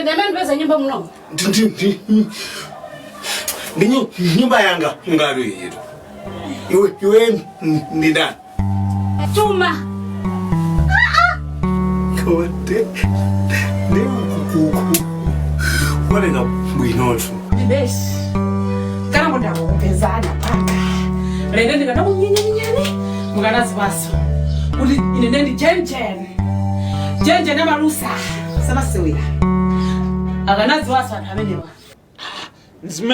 ndemeni pesa nyumba muno. Nyumba yanga ngalo yetu. Iwe ndi ndani? Tuma. Kote. Wale nga bwinotu. Besi. Kana muda kupezana paka. Lende ndikana kunyenyenyane. Mukanazi baso. Uli ine ndi jenjen. Jenjen amalusa. Sama sewira. Akanazi waso atamenewa.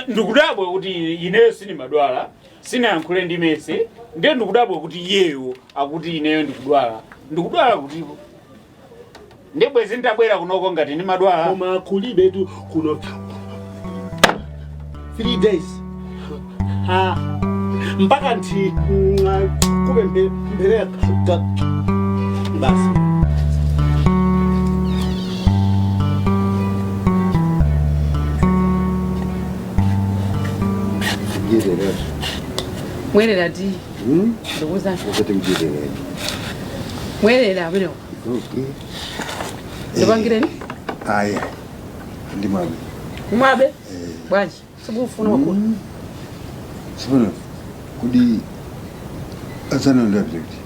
Ndikudabwe kuti ineyo sini madwala. Sina yankhule ndi mese. Ndiye ndikudabwe kuti yeyo akuti ineyo ndikudwala. Ndikudwala kutipo. Ndebwezi ndabwera kunoko ngati ni madwala. Koma kulibe tu kuno 3 days. Mpaka nti kube mbele basi. Mwelera di. Ndokuza. Mwelera bino. Okay. Ndibangireni? Aya. Ndi mwabe. Mwabe? Bwaji. Sikufuna wakulu. Sibona. Kudi asana ndabzekti.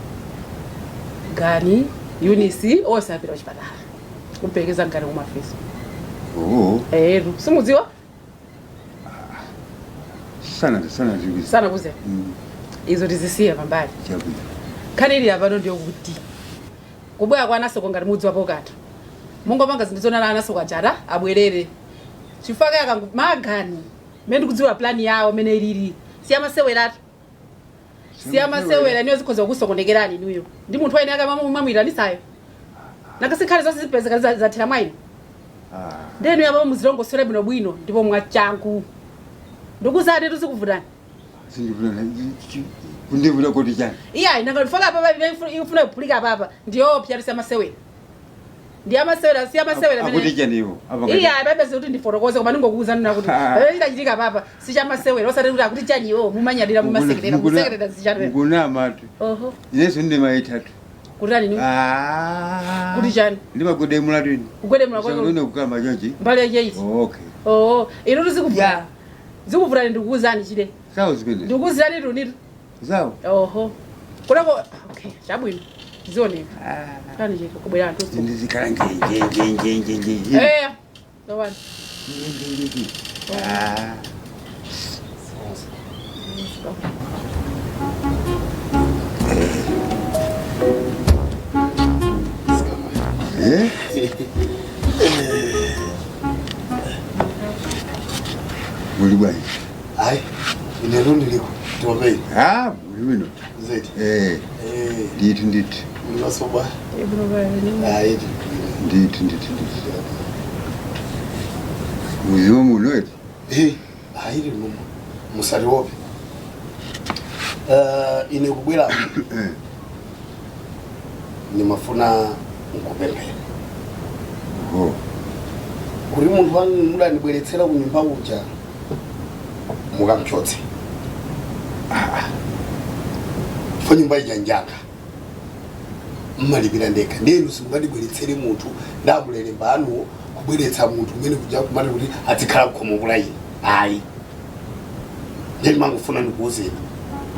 Gani Eunice osapira kuchipatala. Kumpekeza ngani kumafisi. Oh. Simuziwa? Sana ziwi. Sana kuze. Izo tizisiya pambali. Chabu. Kanili abano ndiyo kuti. Kubwera kwa naso ngati mudzi wapo kata. Mungu manga zindizona na naso kwajara abwerere. Chifaka yakangu magani. Mende kudziwa plan yawo mene ilili. Siyamasewera. Siyamasewera niyo zikhoza kusokonekerani niyo. Ndi munthu wayine aka mamwiranisayo. Nakasikhale zonse zipezeka zathira mwaini. Ndenu yabo muzilongo sole bino bwino ndipo mwachangu. Ndokuzade tusikuvutana. Sindivuna. Kundivula kodi chani. Iya inangafaka baba ifuna kupulika baba. Ndiyo pya siyamasewera. Ndiyamasewera siyamasewera mene. Akuti chani iwo. Iya baba zikuti ndiforokoze koma ningokuuzana nakuti. Ndachitika baba siyamasewera osati kuti akuti chani iwo mumanyadira mumasekerera musekerera zichane. Nguna matu. Oho. Yesu ndi maitatu. Kutani ni? Kuti chani? Ndiba kode mulatini. Kugode mulako. Sangone kukama chonchi. Mbale yeiti. Okay. Ino tuzikuvula. Zikuvula ndikuzani chide. Sawa zipende. Ndikuzani runito. Sawa. Oho. Kulako okay, chabwino. Zione. Kani je kubwera ntuso. Ndizikala nje. No one. Mulibwai. Ai, inerundi liko. Tuwabei. Mulibwino. Zeti. Nditi. Unasoba. Nditi. Muzima muno eti. Hairi mumo. Musari wopi. Ine kubwela. Ni mafuna nkupembe. Kuri muntu wangu muda nibweretsera kunyumba uja. Mukamchotse. Fo nyumba ijanjanga. Mmalibira ndeka. Ndenu simukadibweretsere muntu ndamulere mbanu kubweretsa muntu ngene kuja kumata kuti atikhala khomo bulayi. Hayi. Ndeni mangufuna ndikuuzeni.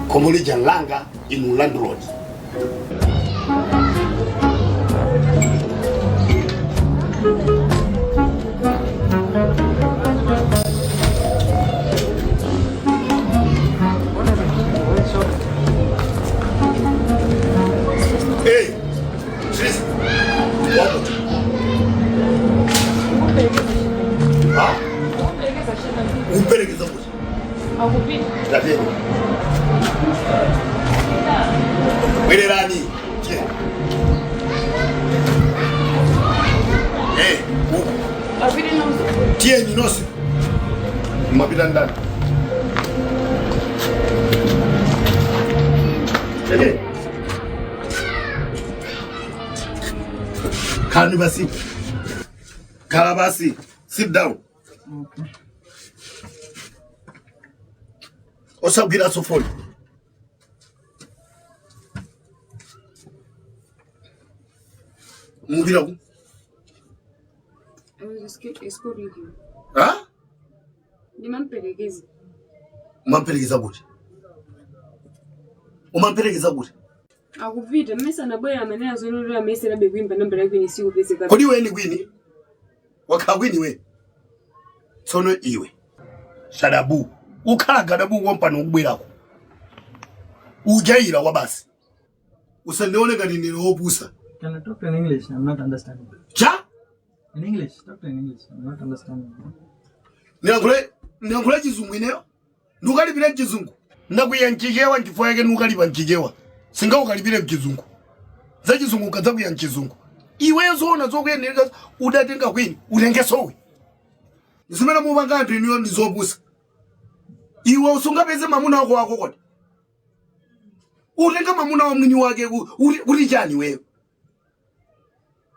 Khomo lijanganga inu landlord. Umpelekeza kuthi. Akuphi. Latheni. Welelani. Abiri nozo. Tieni nosi. Mapita ndani. Kalabasi. Sit down. Osabgira sofoni. Mubira ku. I was escorting him. Ha? Nimampelekeza. Umampelekeza kuti? Umampelekeza kuti? Akupita mmesa nabwera amene azololera mese labe kuimba namba la kwini siku pese ka. Kodi wewe ni kwini? Wakha kwini we? Tsono iwe. Shadabu. Ukhala gadabu wompano ukubwerako. Ujaira wa basi. Usandione ngati ndinopusa. Can I talk in English? I'm not understanding. Cha? In English, talk in English. I'm not understanding. Ndakula chizungu ineyo. Ndukalipira chizungu. Ndakuyanchichewa nchifukwa yake nukalipa nchichewa. Singa ukalipire mchizungu. Za chizungu kadza kuya mchizungu. Iwe zoona zokuyenera udatenga kwini utenge sowe. Nisimena mupanga anthu iniyo ndizopusa. Iwe usungapeze mamuna wako kodi. Utenga mamuna wa mwini wake uri chani wewe.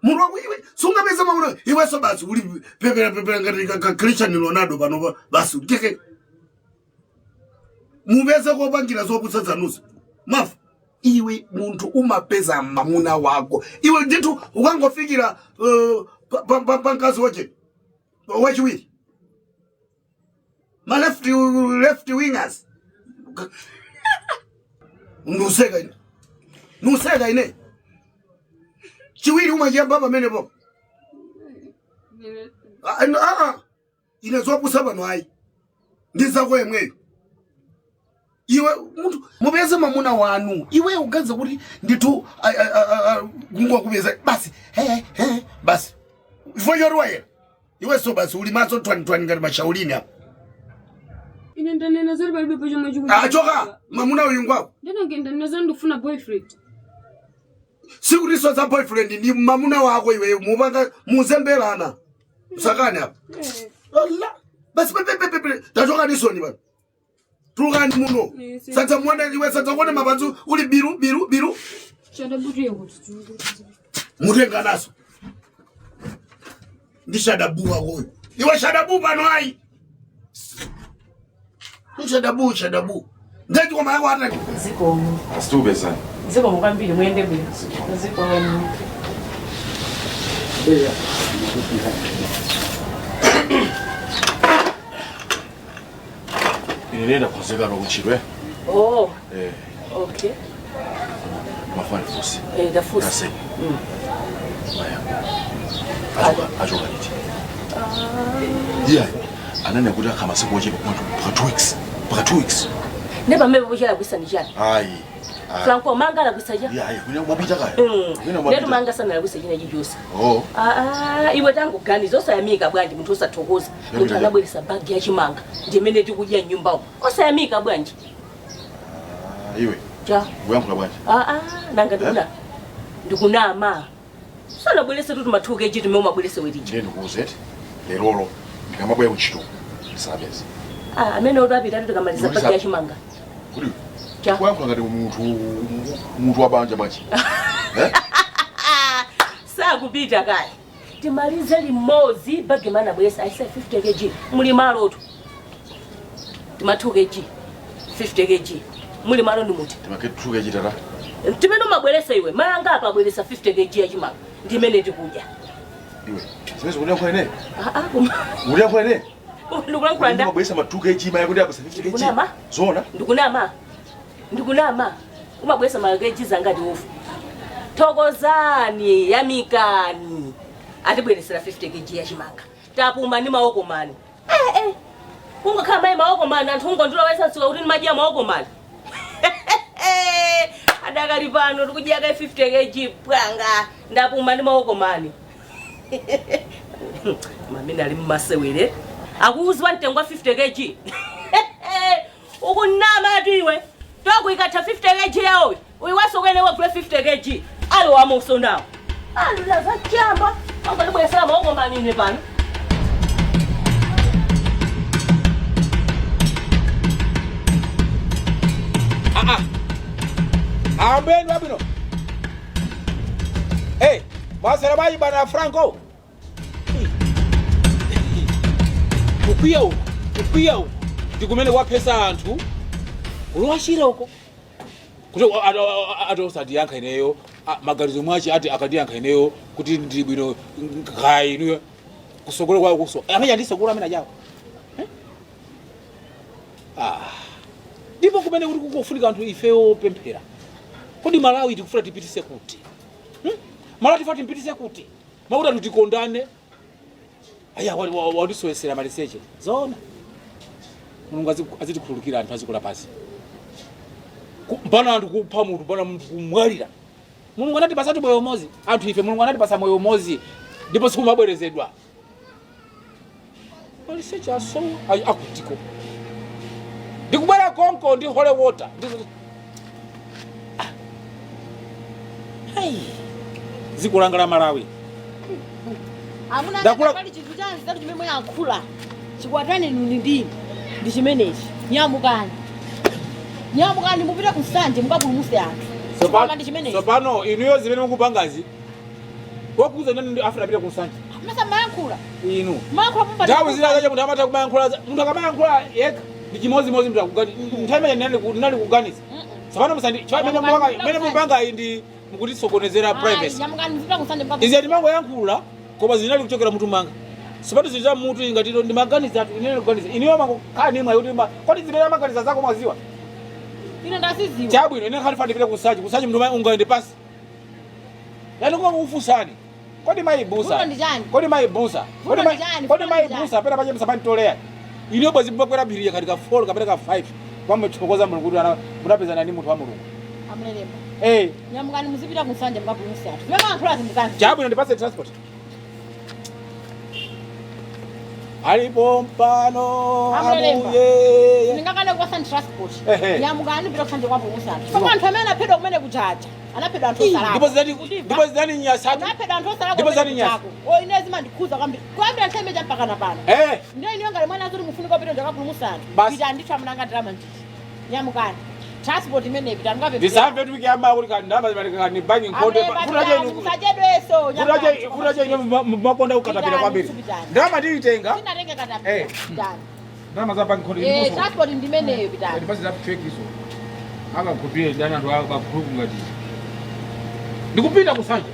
Munhu wako iwe sungapeze mamuna iwe so basi uri pepera ngati Cristiano Ronaldo pano basi keke. Mubeza kopangira zopusa zanuso. Mafu iwe muntu umapeza mamuna wako. Iwe nditu ukangofikira pankazi wache. Wachiwiri. Ma left wingers. Nusega ine. Chiwiri umajia baba mene bo. Inazopusa bano hai. Ndiza kwa mwe. Iwe muntu mubeze mamuna wanu. Iwe uganza kuti nditu gungwa kubeza basi. Basi. For your way. Iwe so basi ulimazo 2020 ngati mashaulini hapa. Inenda nena zali bali bepo chomwe chikuti. Choka mamuna uyu ngwako. Ndena ngenda nazali ndofuna boyfriend. Sikuriso za boyfriend ni mamuna wako iwe mubanga muzembelana. Usakani hapa. Allah. Basi pepe. Tachoka nisoni bana. Tulukani muno. Sasa muone iwe sasa kuone mabanzu uli biru. Chada buti kuti. Mutenga naso. Ndishadabu wako. Iwe shadabu pano hai. Shadabu. Ndeti kwa mayako hata Ziko. Asitube sana. Ziko mukambili mwende bwe. Ziko. Nenda kuzeka nokuchirwe. Oh. Okay. Mafani fusi. Da fusi. Maya. Ajoka niti. Yeah. Anane kuda kama siku waje kwa 2 weeks. Neba mebe bujala kwisanijana. Ayi. Franco manga la kwisaja. Yeah, kuna mabita kaya. Nero manga sana la kwisajina jijusa. Oh. Iwe tangu gani zosa yamika bwandi mtu osatokoza. Mtu anabwelesa bagi ya chimanga. Ndimene tikujya nyumba uko. Osa yamika bwandi. Iwe. Ja. Bwangu bwandi. Nanga nduna. Ndikunama. Sana bwelesa tutu matuke jitu meuma bwelesa wediji. Ndendo kuzeti. Lerolo. Ngamabwe uchito. Sabezi. Amene odwapita tukamaliza bagi ya chimanga. Kuli. Kwa ngati mutu wabanja bachi. Saa kupita kaya. Timalize limozi bagi mana bwesa I say 50 kg. Muli malo tu. Tima 2 kg. 50 kg. Muli malo ndi muti. Tima 2 kg tata. Timeno mabwelesa iwe. Manga apa bwelesa 50 kg ya chimanga. Ndimene tikuja. Iwe. Siwezi kulia kwa ene. Mulia kwa ene. Ndikula kulanda. Mabwesa ma 2 kg maya kuti apa 50 kg. Ndikunama. Zona. Ndikunama. Umabwesa ma kg zanga ndi ufu. Thokozani yamikani. Atibweresera 50 kg ya chimanga. Tapuma ni maoko mani. Kunga kama mai maoko mani anthu ngondula waisa sika kuti maji ya maoko mani. Adakali pano tikujya ka 50 kg pwanga. Ndapuma ni maoko mani. Mamina ali mmasewere. Akuzwa ntengwa 50 kg. Ukunama atiwe. Toku ikatha 50 kg yawe. Uyiwaso kwene wagula 50 kg. Alo wamuso nawo. Alula za chamba. Anga libwesera maoko manine pano. Ambeni wabino. Mwasera bayi bana Franco. Kupiya. Ndikumene wapesa anthu. Ulwashira uko. Kuti atosati yankha ineyo, magalizo mwachi ati akati yankha ineyo kuti ndi bwino kai inuyo. kusogolo kwa kuso amenya ndisogolo amena jawo ndipo kumene kuti kukufunika anthu ifeyo pemphera kodi Malawi tikufuna tipitise kuti Malawi tifuna timpitise kuti makuti tutikondane aya walisowesera maliseche zona Mulungu azitikhululukira anthu azikola pasi mpana anthu kupha munthu mpana munthu kumwalira Mulungu anatipasa moyo umozi anthu ife Mulungu anatipasa moyo umozi ndipo sikumabwerezedwa maliseche aso akutiko ndikubwera konko ndi holy water zikulanga la Malawi amuna pali chinthu chanzi zatu chimene yankhula chikwatani ndini ndi chimenechi nyamukani mupite kusanje mukapulumuse anthu sopano inuyo zimene mukupangazi wakuza nani afuna pita kusanje masa mayankhula inu mayankhula pumba ndawo zilaza munthu amata kumayankhula munthu akamayankhula yeka ndi chimozimozi munthu akugani nthawi nali kuganiza sopano musandi mene mupanga ndi mukutisokonezera privacy nyamukani mupite kusanje mukapulumuse izi ndimango yankhula koma zinali kuchokera mutu manga sipati ziliza mutu ingatiro ndi maganiza atu inene kuganiza iniyo mango kani mwa yuti mba kodi zimene maganiza zako mwaziwa ino ndasiziwa chabwino ine khali fandi pita kusanje mndu ungaende pasi yani kwa ufusani kodi maibusa kodi maibusa kodi maibusa pera paje msabani tolea iniyo bwazi mbakwera biriya katika 4 kapita 5 kwamechokoza mulungu kuti mutapeza nani munthu wa mulungu amulelema nyamukani muzipita kusanje mukapulumuse anthu zimene mayankhula zindikani chabwino ndipase transport alipo mpano amuye ningakane kwa san transport nyamukani pita kusanje kwapulumuse anthu kwa anthu amene aphedwa kumene kujaja anaphedwa anthu osala ndipo zidani nyasatu anaphedwa anthu osala ndipo zidani nyasatu inezi mandikhuza kwambira nthawi meja mpaka napana ndiyo iniyo ngale mwana azuri mufunika upita ndakapulumuse anthu pita ndithu amunanga drama nditi nyamukani transport imene pita ngabe ndisamve tukiyamba kuti kandamba zimalikani bangi nkonde furaje inu musajedweso furaje inu makonda ukatapira kwambiri ndama nditenga sinatenge katapira ndama za bangi nkonde transport ndimeneyo pitani ndipasi za fake iso aka kupire ndana ndo aka group ngati ndikupita kusanje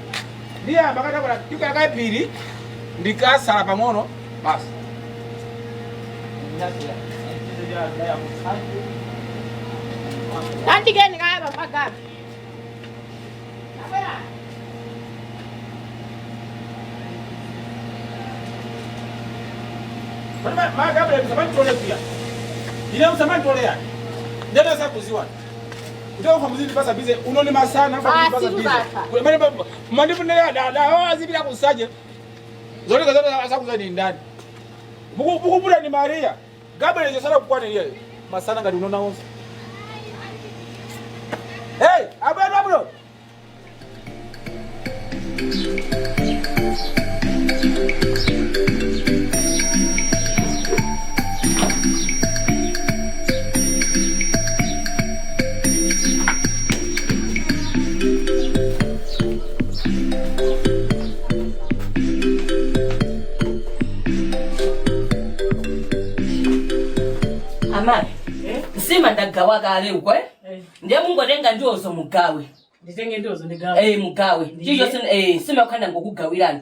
ndiye bakata kwa tika kaipiri ndikasala pamono basi Andigeni kaya bapaka. Ma kabla msamani tole pia. Ile msamani tole ya. Ndio sasa kuziwa. Ndio kwa mzidi pasa bize unoni sana kwa pasa bize. Mani mandifu ndio da azibira kusaje. Zoni kaza sasa kuzani ndani. Buku bura ni Maria. Gabriel je sana kukwane yeye. Masana ngadi unaona onse. Hey, abro. Amai. Sima ndagawa kale uko ndiye Mungu atenga ndozo mugawe. Nditenge ndozo ndigawe. Mugawe. Chicho sima khanda ngokugawirana.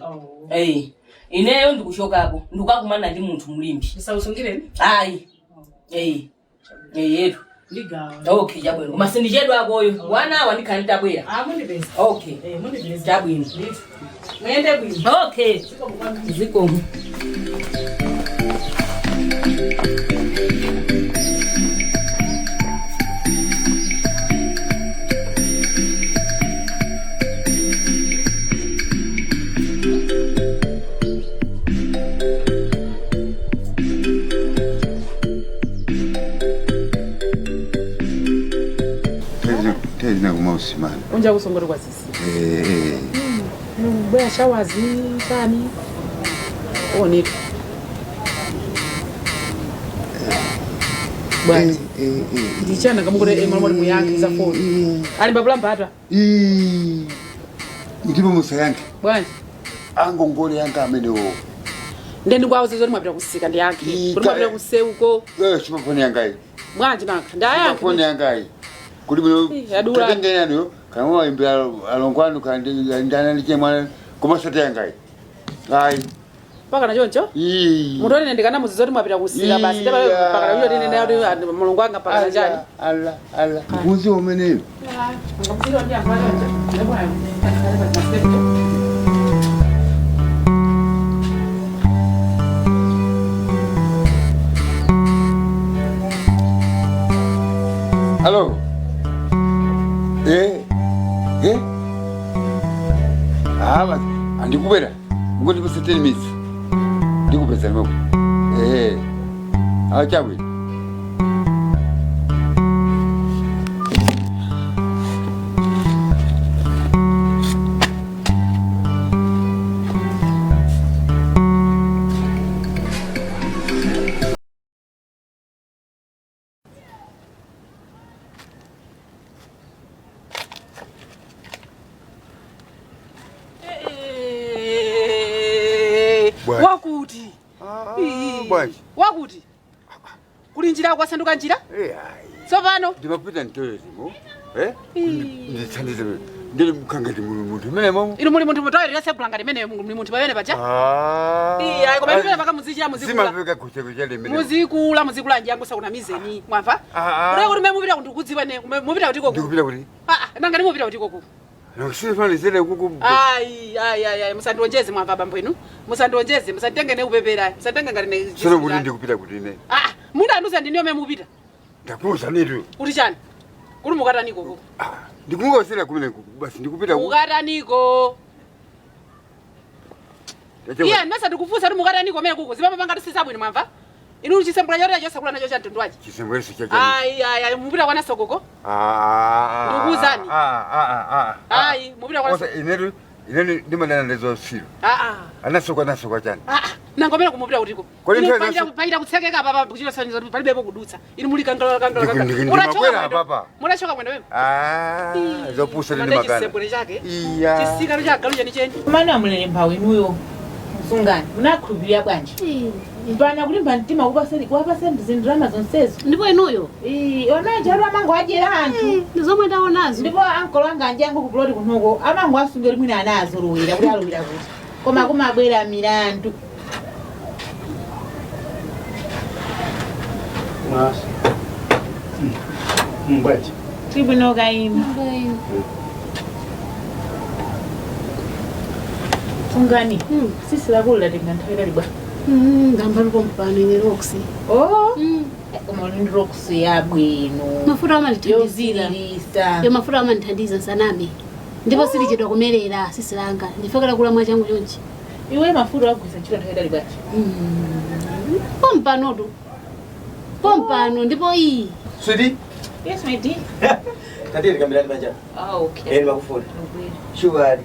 Ineyo ndikushokapo. Ndikukumana ndi munthu mulimbi. Ndisawusungireni? Ayi. Yetu. Ndigawe. Okay, jabwino. Koma sindichedwa akoyo. Wana wandikhalita bwera. Mundibeza. Okay. Mundibeza. Jabwino. Mwende bwino. Okay. Zikomo. Tezina kumausimana. Unja kusongora kwa sisi. Mbaya shawazi tani. Nitu. Bwana. Ndichana kamukore mwana muyange za phone. Ali babula mpata. Ndipo musayange. Bwana. Angongole yanga amenewo. Ndendi kwawo zoni mwapita kusika ndi yake. Kuri mwapita kuseuko. Chipafoni yanga iyi. Bwana naka. Ndaya. Chipafoni yanga iyi. Kuli bino. Yadura. Tengena nyo. Kama imbya alongwanu kandi ndana ndike mwana kumasate yanga iyi. Hayi. Paka na choncho? Munthu ine ndikana muzizoti mwapita kusika basi. Paka na choncho ine ndi mulungu wanga paka na chani. Ala. Muzi umeneyo. Ngapsiro ndi amfana choncho. Ndipo ayo. Hello. Basi andikubera. Ngoti ku 10 minutes. Ndikupeza mako. Achawe. Wakuti. Bwana. Wakuti. Kulinjira kwasanduka njira? Tsopano. Ndimapita ntoyezimo. Ndithandize. Ndili mukangati munthu mene momo. Inu muli munthu mutoyere yose kulanga limene muli munthu pamene paja? Ayi koma limene paka muzichira muzikula. Simapeka kuchekucha limene. Muzikula njangu sakuna mizeni. Mwamva? Ura kuti mupita kudziwa ne mupita kuti koko. Ndikupita kuti? Nanga mupita kuti koko. Nokusifanizele kuku. Ayi musandionjeze mwamva bambo inu. Musandionjeze musatenge ne upepera. Musatenge ngati ne. Solo kuti ndikupita kuti ne. Munthu anuza ndiniyo mupita. Ndakuza nitu. Kuti chani? Kuti mukatani koko. Ndikungosera kumene basi ndikupita ku. Mukataniko. Iya ndimasa ndikufunsa kuti mukataniko mene koko. Zimapa pangati sisabwino mwamva? Inu chisembula choti chosakula nacho cha mtundu wachi. Chisembula cha. Ayi mupita kwana sokoko. Ndikuzani. Ayi mupita kwana. Osa inetu ndimadana lezo silo. Anasokwa chani. Nangomera kumupita kutiko. Paita kutsekeka papa kuchira sanyizo palibepo kudutsa. Inu muli kangala. Murachoka papa. Murachoka mwendo wewe. Zopusa ndi magana. Chisembule chake. Iya. Chisika cha galu cheni cheni. Mani amulele mphawi inuyo. Msungani. Munakhulupirira bwanji. Mpana kuti mbantima kupasa mzindrama zonsezo. Ndipo inuyo. Ona njalo amango ajera anthu. Ndizomwe ndaonazo. Ndipo ankolo anga njangu kuploti kunoko amango asungeri mwina anazo luwira kuti aluwira kuti. Koma kumabwera milandu. Mas. Mbati. Tribunal gaimi. Fungani. Sisi la kula tingantawira libwa. Ngambali kompani ni Roxy. Koma ni Roxy ya bwino. Mafuta amandithandizira. Yozilisa. Yo mafuta amandithandiza sanami. Ndipo silichedwa kumerera sisi langa. Ndifakala kula mwa changu chonchi. Iwe mafuta wakuisa chilo ntawira libwa. Pompanodu. Pompano ndipo iyi. Sweetie? Yes, my dear. Tati nikambilani banja. Okay. Makufuri. Shughuli.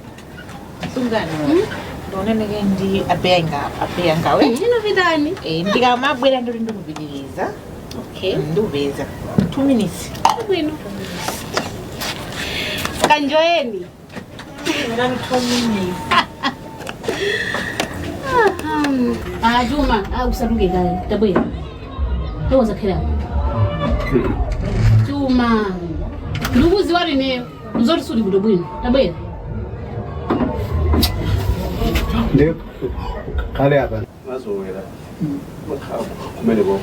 Sungani. Ndone ndi apenga we. Ino vitani. Ndikamabwera ndoli ndikupitiriza. Okay. Ndikupeza. 2 minutes. Bwino. Kanjoeni. Ndani 2 minutes. Juma, usaruge kale. Tabwera. Ndoza zakhela. Juma. Nduguzi wari ne mzori suri budo bwino. Tabwera. Ndio. Kale hapa. Mazowera. Kumele boko.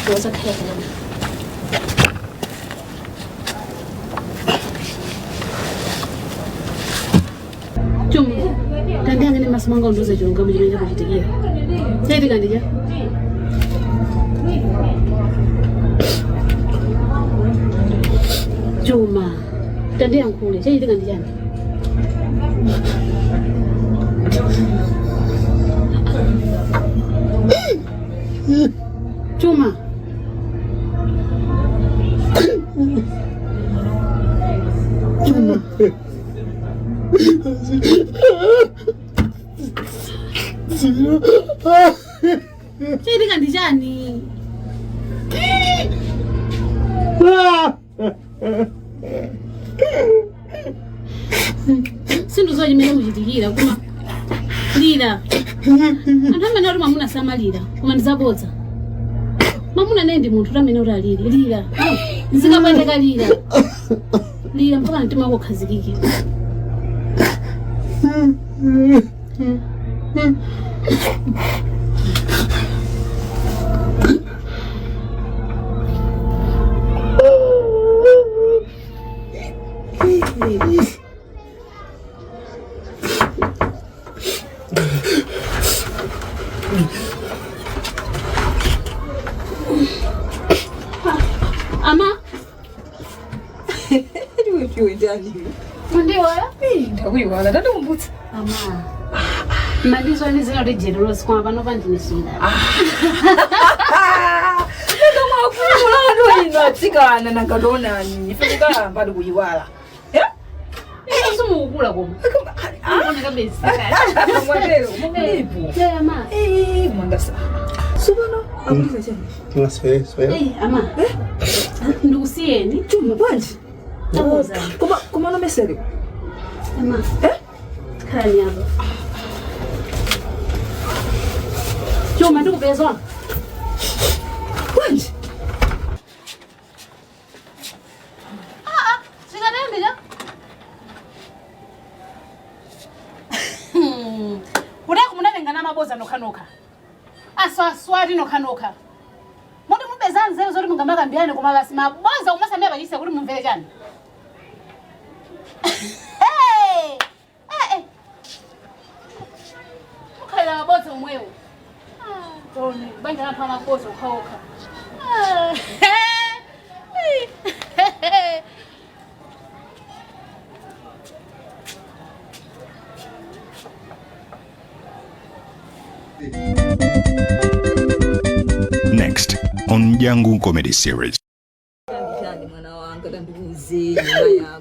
Ndoza zakhela. Juma. Tandanga ne masimanga ndoza jonga mujimenya kuchitikira. Sedi kandija. Juma. Tandanga nkule, sedi kandija. Juma. Juma. Sedi kandijani. Sindu zoji mene muchitikira kuma lira. Antamene uri mamuna samalira kuma ndizaboza. Mamuna nendi muntu tamene uri aliri lira. Nzikabwendeka lira. Lira mpaka ntima kokhazikike. Ama ndakuiwala ndatokumbutsa ama madizoni zinoti jerosi kwa pano pandinisunda ndomwakumulano ino atsikana nangadonani ifetika mbali kuiwala sumukula koma aoneka besi mwatero mulipo ama mwandasa subano akuliza chani Ngaswe. ama ndikusiyeni chuma bwanji koma no mesele ama khani yabo chuma ndikubezona bwanji singatembile kudai kumunalengana maboza nokhanokha aswaswati nokhanokha muti mubezani zero zoti mungamakambiyane koma basi maboza umasamia bayise kuti mumvere chani mukhalira maboza umwewo tone banja napha amaboza ukhaokha Next on Mdyangu Comedy Series. mwana wanga ndandiuze nyuma